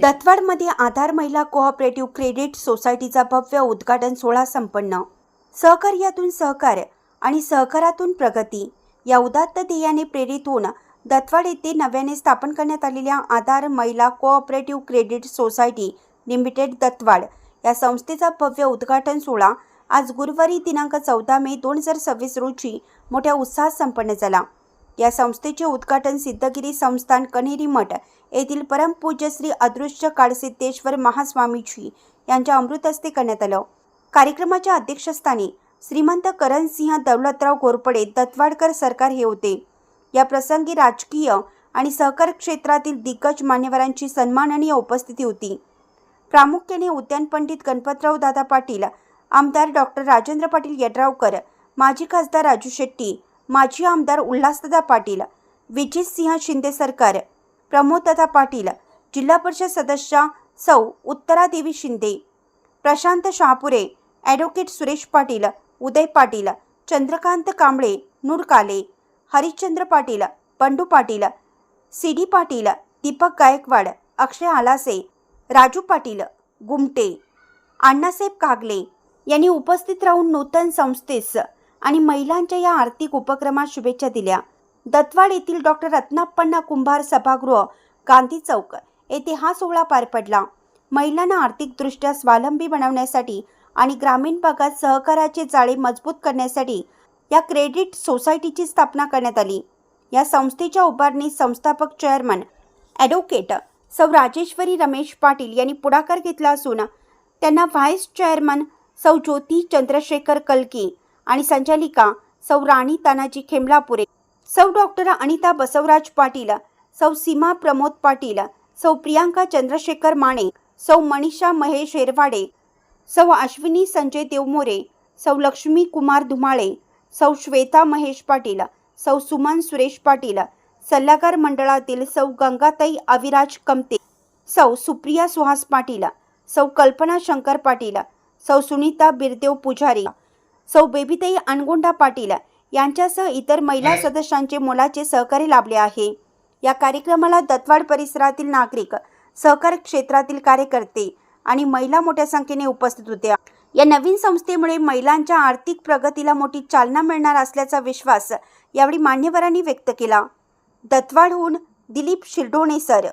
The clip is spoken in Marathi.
दत्तवाडमध्ये आधार महिला कोऑपरेटिव्ह क्रेडिट सोसायटीचा भव्य उद्घाटन सोहळा संपन्न। सहकार्यातून सहकार्य आणि सहकारातून प्रगती या उदात्त ध्येयाने प्रेरित होऊन दत्तवाड येथे नव्याने स्थापन करण्यात आलेल्या आधार महिला cooperative credit society limited Dattawad या संस्थेचा भव्य उद्घाटन सोहळा आज गुरुवारी दिनांक 14 मे 2026 रोजी मोठ्या उत्साहात संपन्न झाला। या संस्थेचे उद्घाटन सिद्धगिरी संस्थान कन्हेरी मठ येथील परमपूज्य श्री अदृश्य काळसिद्धेश्वर महास्वामीजी यांच्या अमृत हस्ते करण्यात आलं। कार्यक्रमाच्या अध्यक्षस्थानी श्रीमंत करणसिंह दौलतराव घोरपडे दत्तवाडकर सरकार हे होते। या प्रसंगी राजकीय आणि सहकार क्षेत्रातील दिग्गज मान्यवरांची सन्माननीय उपस्थिती होती। प्रामुख्याने उद्यान पंडित गणपतराव दादा पाटील, आमदार डॉक्टर राजेंद्र पाटील यड्रावकर, माजी खासदार राजू शेट्टी, माजी आमदार उल्हासदादा पाटील, विजित सिंह शिंदे सरकार, प्रमोददादा पाटील, जिल्हा परिषद सदस्य सौ उत्तरादेवी शिंदे, प्रशांत शहापुरे, ॲडव्होकेट सुरेश पाटील, उदय पाटील, चंद्रकांत कांबळे, नूर काले, हरिश्चंद्र पाटील, बंडू पाटील, सी.डी. पाटील, दीपक गायकवाड, अक्षय आलासे, राजू पाटील, गुमटे, अण्णासाहेब कागले यांनी उपस्थित राहून नूतन संस्थेस आणि महिलांच्या या आर्थिक उपक्रमात शुभेच्छा दिल्या। दत्तवाड येथील डॉक्टर रत्नाप्पण्णा कुंभार सभागृह, गांधी चौक येथे हा सोहळा पार पडला। महिलांना आर्थिकदृष्ट्या स्वावलंबी बनवण्यासाठी आणि ग्रामीण भागात सहकाराचे जाळे मजबूत करण्यासाठी या क्रेडिट सोसायटीची स्थापना करण्यात आली। या संस्थेच्या उभारणीत संस्थापक चेअरमन ॲडव्होकेट सौ राजेश्वरी रमेश पाटील यांनी पुढाकार घेतला असून त्यांना व्हाईस चेअरमन सौ ज्योती चंद्रशेखर कलकी आणि संचालिका सौ राणी तानाजी खेमलापुरे, सौ डॉक्टर अनिता बसवराज पाटील, सौ सीमा प्रमोद पाटील, सौ प्रियांका चंद्रशेखर माने, सौ मनीषा महेश एरवाडे, सौ अश्विनी संजय देवमोरे, सौ लक्ष्मी कुमार धुमाळे, सौ श्वेता महेश पाटील, सौ सुमन सुरेश पाटील, सल्लागार मंडळातील सौ गंगाताई अविराज कमते, सौ सुप्रिया सुहास पाटील, सौ कल्पना शंकर पाटील, सौ सुनीता बिरदेव पुजारी, सौ बेबीताई अनगोंडा पाटील यांच्यासह इतर महिला सदस्यांचे मोलाचे सहकार्य लाभले आहे। या कार्यक्रमाला दत्तवाड परिसरातील नागरिक, सहकार क्षेत्रातील कार्यकर्ते आणि महिला मोठ्या संख्येने उपस्थित होत्या। या नवीन संस्थेमुळे महिलांच्या आर्थिक प्रगतीला मोठी चालना मिळणार असल्याचा विश्वास यावेळी मान्यवरांनी व्यक्त केला। दत्तवाडहून दिलीप शिरडोणे सर।